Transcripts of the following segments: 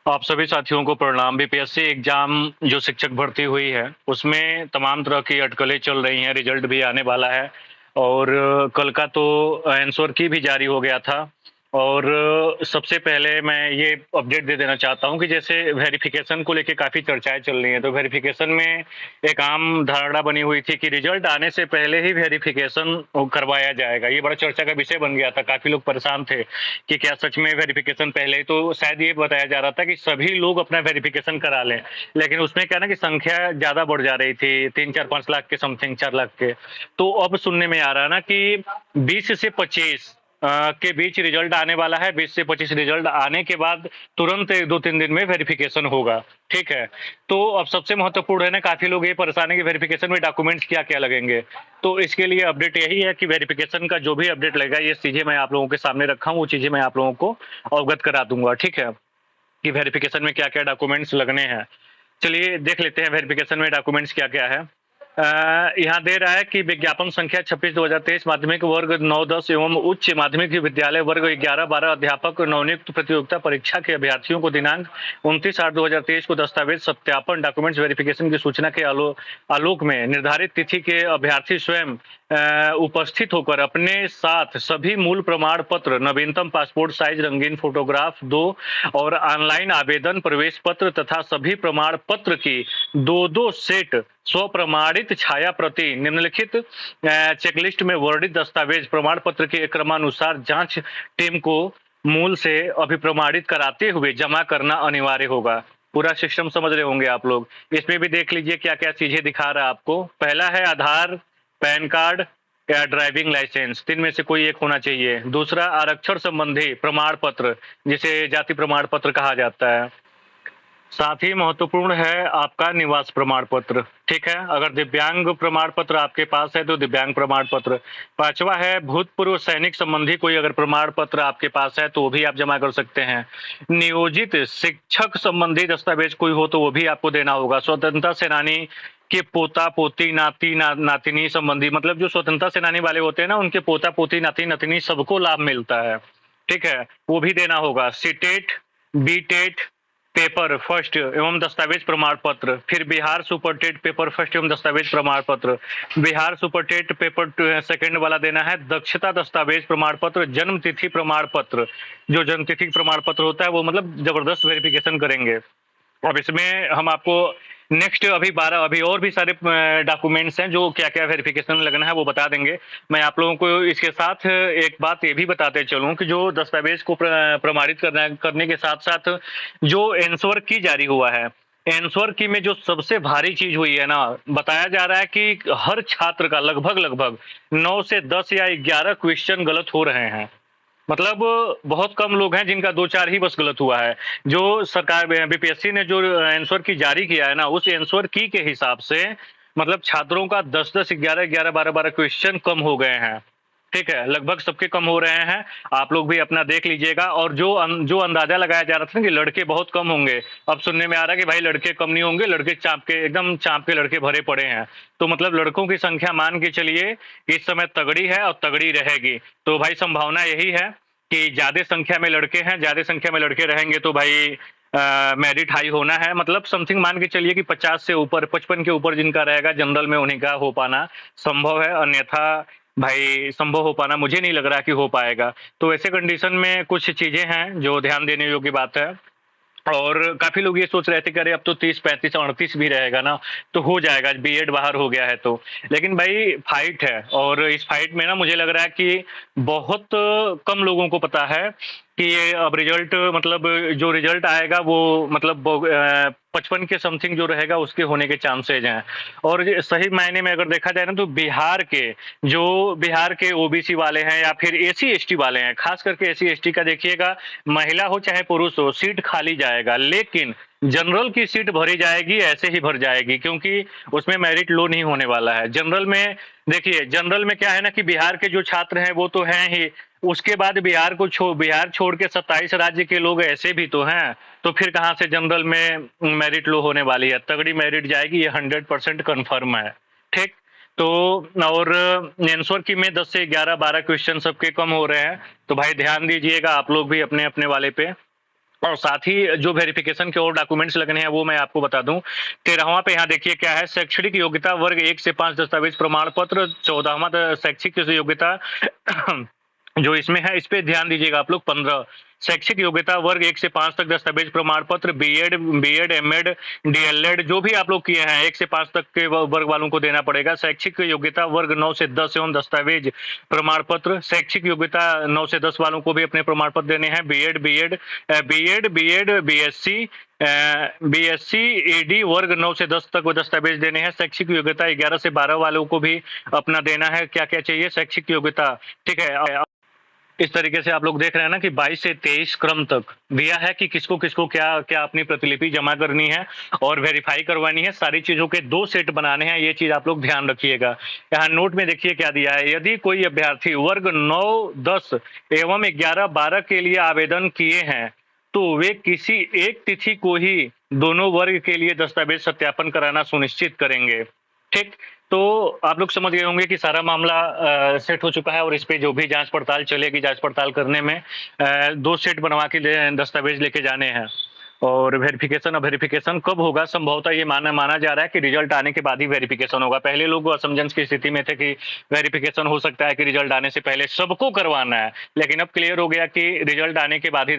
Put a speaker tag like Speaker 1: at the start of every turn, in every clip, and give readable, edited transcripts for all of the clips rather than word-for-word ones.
Speaker 1: आप सभी साथियों को प्रणाम। बीपीएससी एग्जाम जो शिक्षक भर्ती हुई है, उसमें तमाम तरह की अटकलें चल रही हैं, रिजल्ट भी आने वाला है और कल का तो आंसर की भी जारी हो गया था। और सबसे पहले मैं ये अपडेट दे देना चाहता हूँ कि जैसे वेरिफिकेशन को लेके काफ़ी चर्चाएँ चल रही हैं, तो वेरिफिकेशन में एक आम धारणा बनी हुई थी कि रिजल्ट आने से पहले ही वेरिफिकेशन करवाया जाएगा। ये बड़ा चर्चा का विषय बन गया था, काफ़ी लोग परेशान थे कि क्या सच में वेरिफिकेशन पहले ही, तो शायद ये बताया जा रहा था कि सभी लोग अपना वेरिफिकेशन करा लें। लेकिन उसमें क्या है ना कि संख्या ज़्यादा बढ़ जा रही थी, 3, 4, 5 लाख के समथिंग, 4 लाख के। तो अब सुनने में आ रहा है ना कि 20 से 25 के बीच रिजल्ट आने वाला है। 20 से 25 रिजल्ट आने के बाद तुरंत 2-3 दिन में वेरिफिकेशन होगा, ठीक है? तो अब सबसे महत्वपूर्ण है ना, काफ़ी लोग ये परेशान है कि वेरिफिकेशन में डॉक्यूमेंट्स क्या-क्या लगेंगे। तो इसके लिए अपडेट यही है कि वेरिफिकेशन का जो भी अपडेट लगेगा, ये चीज़ें मैं आप लोगों के सामने रखा हूँ, वो चीज़ें मैं आप लोगों को अवगत करा दूँगा, ठीक है? कि वेरिफिकेशन में क्या-क्या डॉक्यूमेंट्स लगने हैं। चलिए देख लेते हैं वेरिफिकेशन में डॉक्यूमेंट्स क्या-क्या है। यहाँ दे रहा है कि विज्ञापन संख्या 26/2023 माध्यमिक वर्ग 9-10 एवं उच्च माध्यमिक विद्यालय वर्ग 11-12 अध्यापक नवनियुक्त प्रतियोगिता परीक्षा के अभ्यर्थियों को दिनांक 29/8/2023 को दस्तावेज सत्यापन डॉक्यूमेंट्स वेरिफिकेशन की सूचना के आलोक में निर्धारित तिथि के अभ्यर्थी स्वयं उपस्थित होकर अपने साथ सभी मूल प्रमाण पत्र, नवीनतम पासपोर्ट साइज रंगीन फोटोग्राफ 2 और ऑनलाइन आवेदन प्रवेश पत्र तथा सभी प्रमाण पत्र की 2-2 सेट स्वप्रमाणित छाया प्रति निम्नलिखित चेकलिस्ट में वर्णित दस्तावेज प्रमाण पत्र के क्रमानुसार जांच टीम को मूल से अभिप्रमाणित कराते हुए जमा करना अनिवार्य होगा। पूरा सिस्टम समझ रहे होंगे आप लोग। इसमें भी देख लीजिए क्या-क्या चीजें दिखा रहा है आपको। पहला है आधार, पैन कार्ड या ड्राइविंग लाइसेंस, 3 में से कोई एक होना चाहिए। दूसरा आरक्षण संबंधी प्रमाण पत्र, जिसे जाति प्रमाण पत्र कहा जाता है। साथ ही महत्वपूर्ण है आपका निवास प्रमाण पत्र, ठीक है? अगर दिव्यांग प्रमाण पत्र आपके पास है तो दिव्यांग प्रमाण पत्र। 5वां है भूतपूर्व सैनिक संबंधी कोई अगर प्रमाण पत्र आपके पास है तो वो भी आप जमा कर सकते हैं। नियोजित शिक्षक संबंधी दस्तावेज कोई हो तो वो भी आपको देना होगा। स्वतंत्रता सेनानी के पोता-पोती, नाती-नातिनी संबंधी, मतलब जो स्वतंत्रता सेनानी वाले होते हैं ना, उनके पोता-पोती, नाती-नातिनी सबको लाभ मिलता है, ठीक है? वो भी देना होगा। सीटेट, बीटेट पेपर फर्स्ट एवं दस्तावेज प्रमाण पत्र, फिर Bihar super TET paper first एवं दस्तावेज प्रमाण पत्र, Bihar super TET paper second वाला देना है दक्षता दस्तावेज प्रमाण पत्र, जन्म तिथि प्रमाण पत्र। जो जन्म तिथि प्रमाण पत्र होता है वो मतलब जबरदस्त वेरिफिकेशन करेंगे। अब इसमें हम आपको नेक्स्ट अभी 12 अभी और भी सारे डॉक्यूमेंट्स हैं जो क्या-क्या वेरिफिकेशन लगना है वो बता देंगे। मैं आप लोगों को इसके साथ एक बात ये भी बताते चलूँ कि जो दस्तावेज को प्रमाणित करने के साथ-साथ जो आंसर की जारी हुआ है, आंसर की में जो सबसे भारी चीज़ हुई है ना, बताया जा रहा है कि हर छात्र का लगभग-लगभग 9 से 10 या 11 क्वेश्चन गलत हो रहे हैं। मतलब बहुत कम लोग हैं जिनका 2-4 ही बस गलत हुआ है। जो सरकार बीपीएससी ने जो आंसर की जारी किया है ना, उस आंसर की के हिसाब से मतलब छात्रों का 10-10, 11-11, 12-12 क्वेश्चन कम हो गए हैं। ठीक है? लगभग सबके कम हो रहे हैं। आप लोग भी अपना देख लीजिएगा और जो अंदाज़ा लगाया जा रहा था ना कि लड़के बहुत कम होंगे, अब सुनने में आ रहा है कि भाई लड़के कम नहीं होंगे, लड़के चाँप के एकदम चाँप के लड़के भरे पड़े हैं। तो मतलब लड़कों की संख्या मान के चलिए इस समय तगड़ी है और तगड़ी रहेगी। तो भाई संभावना यही है कि ज़्यादा संख्या में लड़के हैं, ज़्यादा संख्या में लड़के रहेंगे तो भाई मेरिट हाई होना है। मतलब समथिंग मान के चलिए कि 50 से ऊपर, 55 के ऊपर जिनका रहेगा जनरल में उन्हीं का हो पाना संभव है, अन्यथा भाई संभव हो पाना मुझे नहीं लग रहा कि हो पाएगा। तो ऐसे कंडीशन में कुछ चीज़ें हैं जो ध्यान देने योग्य बात है। और काफ़ी लोग ये सोच रहे थे कि अरे अब तो 30, 35, 38 भी रहेगा ना, तो हो जाएगा, बीएड बाहर हो गया है तो। लेकिन भाई फाइट है और इस फाइट में ना मुझे लग रहा है कि बहुत कम लोगों को पता है कि ये अब रिज़ल्ट मतलब जो रिज़ल्ट आएगा वो मतलब 55 के समथिंग जो रहेगा उसके होने के चांसेज़ हैं। और ये सही मायने में अगर देखा जाए ना तो बिहार के ओबीसी वाले हैं या फिर एससी-एसटी वाले हैं, ख़ास करके एससी-एसटी का देखिएगा, महिला हो चाहे पुरुष हो, सीट खाली जाएगा। लेकिन जनरल की सीट भरी जाएगी, ऐसे ही भर जाएगी क्योंकि उसमें मेरिट लो नहीं होने वाला है। जनरल में देखिए, जनरल में क्या है ना कि बिहार के जो छात्र हैं वो तो हैं ही, उसके बाद बिहार छोड़ के 27 राज्य के लोग ऐसे भी तो हैं, तो फिर कहाँ से जनरल में मेरिट लो होने वाली है। तगड़ी मेरिट जाएगी, ये 100% कन्फर्म है, ठीक? तो और आंसर की में 10 से 11-12 क्वेश्चन सबके कम हो रहे हैं, तो भाई ध्यान दीजिएगा आप लोग भी अपने-अपने वाले पे। और साथ ही जो वेरिफिकेशन के और डॉक्यूमेंट्स लगने हैं वो मैं आपको बता दूं। 13वां पे यहाँ देखिए क्या है, शैक्षणिक योग्यता वर्ग 1 से 5 दस्तावेज प्रमाण पत्र। 14वां शैक्षिक योग्यता जो इसमें है इस पे ध्यान दीजिएगा आप लोग। 15 शैक्षिक योग्यता वर्ग 1 से 5 तक दस्तावेज प्रमाण पत्र, बीएड एमएड डीएलएड जो भी आप लोग किए हैं 1 से 5 तक के वर्ग वालों को देना पड़ेगा। शैक्षिक योग्यता वर्ग 9 से 10 एवं दस्तावेज प्रमाण पत्र। शैक्षिक योग्यता 9 से 10 वालों को भी अपने प्रमाण पत्र देने हैं। बीएड बीएससी एडी वर्ग 9 से 10 तक वो दस्तावेज देने हैं। शैक्षिक योग्यता 11 से 12 वालों को भी अपना देना है। क्या क्या चाहिए शैक्षिक योग्यता, ठीक है। इस तरीके से आप लोग देख रहे हैं ना कि 22 से 23 क्रम तक दिया है कि किसको किसको क्या क्या अपनी प्रतिलिपि जमा करनी है और वेरीफाई करवानी है। सारी चीजों के 2 सेट बनाने हैं, ये चीज आप लोग ध्यान रखिएगा। यहाँ नोट में देखिए क्या दिया है, यदि कोई अभ्यर्थी वर्ग 9, 10 एवं 11, 12 के लिए आवेदन किए हैं तो वे किसी एक तिथि को ही दोनों वर्ग के लिए दस्तावेज सत्यापन कराना सुनिश्चित करेंगे। ठीक, तो आप लोग समझ गए होंगे कि सारा मामला सेट हो चुका है और इस पे जो भी जांच पड़ताल चलेगी, जांच पड़ताल करने में 2 सेट बनवा के दस्तावेज लेके जाने हैं। और वेरिफिकेशन कब होगा, संभवतः ये माना जा रहा है कि रिजल्ट आने के बाद ही वेरिफिकेशन होगा। पहले लोग असमंजस की स्थिति में थे कि वेरिफिकेशन हो सकता है कि रिजल्ट आने से पहले सबको करवाना है, लेकिन अब क्लियर हो गया कि रिजल्ट आने के बाद ही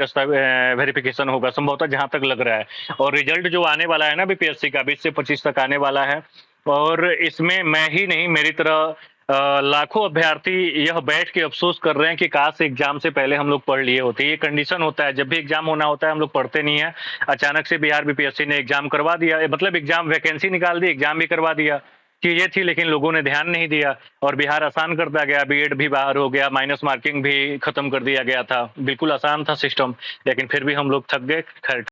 Speaker 1: वेरिफिकेशन होगा संभवतः, जहां तक लग रहा है। और रिजल्ट जो आने वाला है ना बीपीएससी का 20 से 25 तक आने वाला है, और इसमें मैं ही नहीं मेरी तरह लाखों अभ्यर्थी यह बैठ के अफसोस कर रहे हैं कि काश एग्जाम से पहले हम लोग पढ़ लिए होते। ये कंडीशन होता है, जब भी एग्जाम होना होता है हम लोग पढ़ते नहीं है। अचानक से बिहार बीपीएससी ने एग्जाम करवा दिया, मतलब एग्जाम वैकेंसी निकाल दी, एग्जाम भी करवा दिया। चीजें थी लेकिन लोगों ने ध्यान नहीं दिया और बिहार आसान करता गया, बीएड भी बाहर हो गया, माइनस मार्किंग भी खत्म कर दिया गया था। बिल्कुल आसान था सिस्टम, लेकिन फिर भी हम लोग थक गए। खैर